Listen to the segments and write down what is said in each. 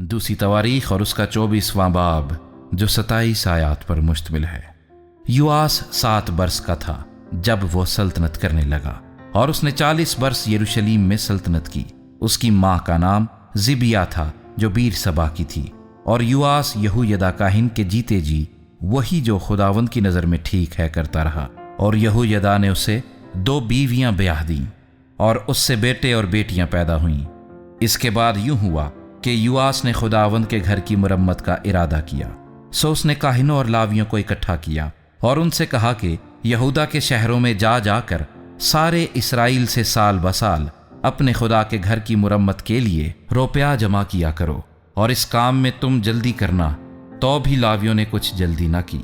دوسری تواریخ اور اس کا 24واں باب جو 27 آیات پر مشتمل ہے۔ یواس 7 برس کا تھا جب وہ سلطنت کرنے لگا، اور اس نے 40 برس یروشلیم میں سلطنت کی۔ اس کی ماں کا نام زبیہ تھا جو بیر سبا کی تھی، اور یواس یہویدا کاہن کے جیتے جی وہی جو خداوند کی نظر میں ٹھیک ہے کرتا رہا، اور یہویدا نے اسے 2 بیویاں بیاہ دیں، اور اس سے بیٹے اور بیٹیاں پیدا ہوئیں۔ اس کے بعد یوں ہوا کہ یواس نے خداوند کے گھر کی مرمت کا ارادہ کیا، سو اس نے کاہنوں اور لاویوں کو اکٹھا کیا اور ان سے کہا کہ یہودا کے شہروں میں جا جا کر سارے اسرائیل سے سال بسال اپنے خدا کے گھر کی مرمت کے لیے روپیہ جمع کیا کرو، اور اس کام میں تم جلدی کرنا۔ تو بھی لاویوں نے کچھ جلدی نہ کی۔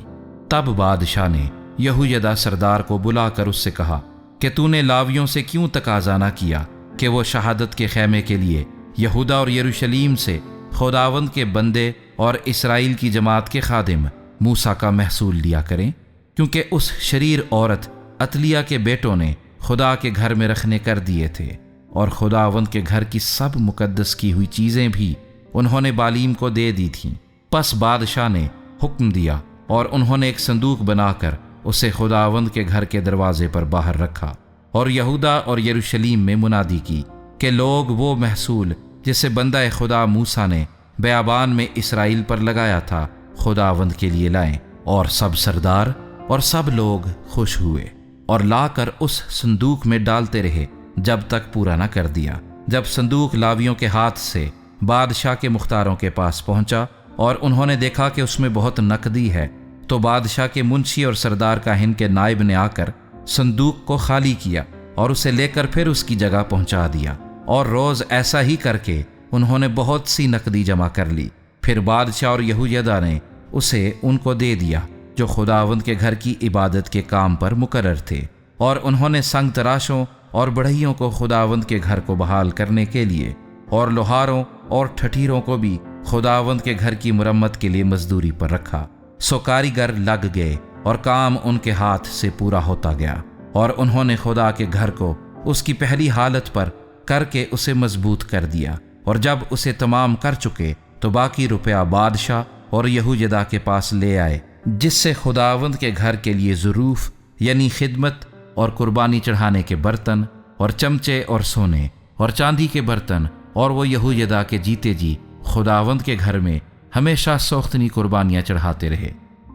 تب بادشاہ نے یہویدا سردار کو بلا کر اس سے کہا کہ تو نے لاویوں سے کیوں تقاضا نہ کیا کہ وہ شہادت کے خیمے کے لیے یہودا اور یروشلیم سے خداوند کے بندے اور اسرائیل کی جماعت کے خادم موسیٰ کا محصول لیا کریں، کیونکہ اس شریر عورت عتلیہ کے بیٹوں نے خدا کے گھر میں رکھنے کر دیے تھے، اور خداوند کے گھر کی سب مقدس کی ہوئی چیزیں بھی انہوں نے بالیم کو دے دی تھیں۔ پس بادشاہ نے حکم دیا اور انہوں نے ایک صندوق بنا کر اسے خداوند کے گھر کے دروازے پر باہر رکھا، اور یہودا اور یروشلیم میں منادی کی کہ لوگ وہ محصول جسے بندہ خدا موسیٰ نے بیابان میں اسرائیل پر لگایا تھا خداوند کے لیے لائیں، اور سب سردار اور سب لوگ خوش ہوئے اور لا کر اس صندوق میں ڈالتے رہے جب تک پورا نہ کر دیا۔ جب صندوق لاویوں کے ہاتھ سے بادشاہ کے مختاروں کے پاس پہنچا اور انہوں نے دیکھا کہ اس میں بہت نقدی ہے، تو بادشاہ کے منشی اور سردار کاہن کے نائب نے آ کر صندوق کو خالی کیا اور اسے لے کر پھر اس کی جگہ پہنچا دیا، اور روز ایسا ہی کر کے انہوں نے بہت سی نقدی جمع کر لی۔ پھر بادشاہ اور یہویدا نے اسے ان کو دے دیا جو خداوند کے گھر کی عبادت کے کام پر مقرر تھے، اور انہوں نے سنگ تراشوں اور بڑھئیوں کو خداوند کے گھر کو بحال کرنے کے لیے، اور لوہاروں اور ٹھٹیروں کو بھی خداوند کے گھر کی مرمت کے لیے مزدوری پر رکھا۔ سو کاریگر لگ گئے اور کام ان کے ہاتھ سے پورا ہوتا گیا، اور انہوں نے خدا کے گھر کو اس کی پہلی حالت پر کر کے اسے مضبوط کر دیا، اور جب اسے تمام کر چکے تو باقی روپیہ بادشاہ اور یہویدا کے پاس لے آئے، جس سے خداوند کے گھر کے لیے ظروف یعنی خدمت اور قربانی چڑھانے کے برتن اور چمچے اور سونے اور چاندی کے برتن، اور وہ یہویدا کے جیتے جی خداوند کے گھر میں ہمیشہ سوختنی قربانیاں چڑھاتے رہے۔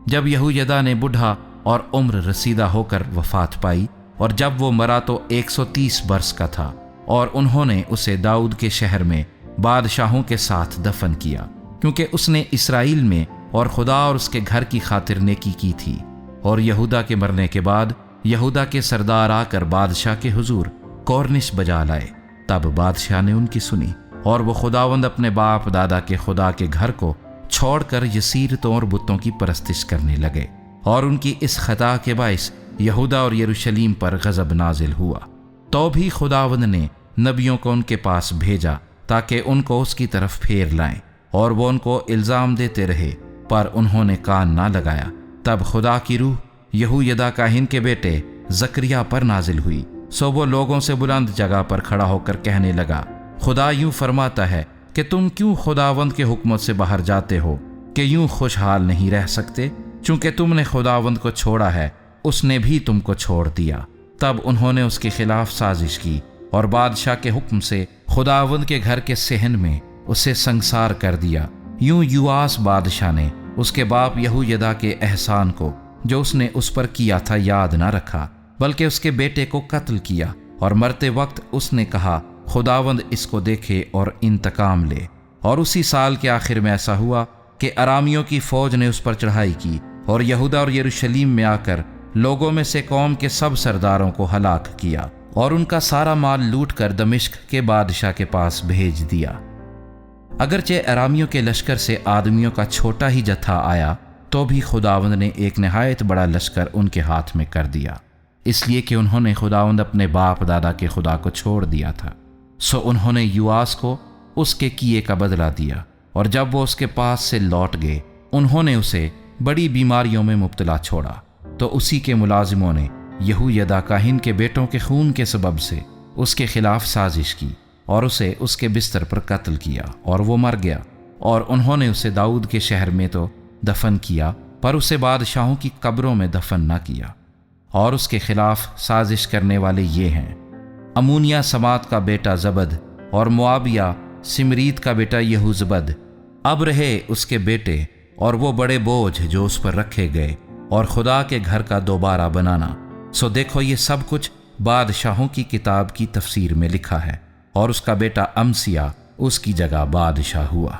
جب یہویدا نے بوڑھا اور عمر رسیدہ ہو کر وفات پائی، اور جب وہ مرا تو 130 برس کا تھا، اور انہوں نے اسے داؤد کے شہر میں بادشاہوں کے ساتھ دفن کیا، کیونکہ اس نے اسرائیل میں اور خدا اور اس کے گھر کی خاطر نیکی کی تھی۔ اور یہودا کے مرنے کے بعد یہودا کے سردار آ کر بادشاہ کے حضور کورنش بجا لائے۔ تب بادشاہ نے ان کی سنی، اور وہ خداوند اپنے باپ دادا کے خدا کے گھر کو چھوڑ کر یسیرتوں اور بتوں کی پرستش کرنے لگے، اور ان کی اس خطا کے باعث یہودا اور یروشلیم پر غضب نازل ہوا۔ تو بھی خداوند نے نبیوں کو ان کے پاس بھیجا تاکہ ان کو اس کی طرف پھیر لائیں، اور وہ ان کو الزام دیتے رہے، پر انہوں نے کان نہ لگایا۔ تب خدا کی روح یہویدا کاہن کے بیٹے زکریا پر نازل ہوئی، سو وہ لوگوں سے بلند جگہ پر کھڑا ہو کر کہنے لگا، خدا یوں فرماتا ہے کہ تم کیوں خداوند کے حکموں سے باہر جاتے ہو کہ یوں خوشحال نہیں رہ سکتے؟ چونکہ تم نے خداوند کو چھوڑا ہے، اس نے بھی تم کو چھوڑ دیا۔ تب انہوں نے اس کے خلاف سازش کی، اور بادشاہ کے حکم سے خداوند کے گھر کے صحن میں اسے سنگسار کر دیا۔ یوں یواس بادشاہ نے اس کے باپ یہویدا کے احسان کو جو اس نے اس پر کیا تھا یاد نہ رکھا، بلکہ اس کے بیٹے کو قتل کیا، اور مرتے وقت اس نے کہا خداوند اس کو دیکھے اور انتقام لے۔ اور اسی سال کے آخر میں ایسا ہوا کہ ارامیوں کی فوج نے اس پر چڑھائی کی، اور یہودا اور یروشلیم میں آ کر لوگوں میں سے قوم کے سب سرداروں کو ہلاک کیا، اور ان کا سارا مال لوٹ کر دمشق کے بادشاہ کے پاس بھیج دیا۔ اگرچہ ارامیوں کے لشکر سے آدمیوں کا چھوٹا ہی جتھا آیا، تو بھی خداوند نے ایک نہایت بڑا لشکر ان کے ہاتھ میں کر دیا، اس لیے کہ انہوں نے خداوند اپنے باپ دادا کے خدا کو چھوڑ دیا تھا۔ سو انہوں نے یواس کو اس کے کیے کا بدلہ دیا، اور جب وہ اس کے پاس سے لوٹ گئے، انہوں نے اسے بڑی بیماریوں میں مبتلا چھوڑا۔ تو اسی کے ملازموں نے یہویدا کاہن کے بیٹوں کے خون کے سبب سے اس کے خلاف سازش کی، اور اسے اس کے بستر پر قتل کیا، اور وہ مر گیا۔ اور انہوں نے اسے داؤد کے شہر میں تو دفن کیا، پر اسے بادشاہوں کی قبروں میں دفن نہ کیا۔ اور اس کے خلاف سازش کرنے والے یہ ہیں: امونیا سمات کا بیٹا زبد، اور موابیہ سمریت کا بیٹا یہوزبد۔ اب رہے اس کے بیٹے اور وہ بڑے بوجھ جو اس پر رکھے گئے، اور خدا کے گھر کا دوبارہ بنانا۔ سو دیکھو، یہ سب کچھ بادشاہوں کی کتاب کی تفسیر میں لکھا ہے۔ اور اس کا بیٹا امسیہ اس کی جگہ بادشاہ ہوا۔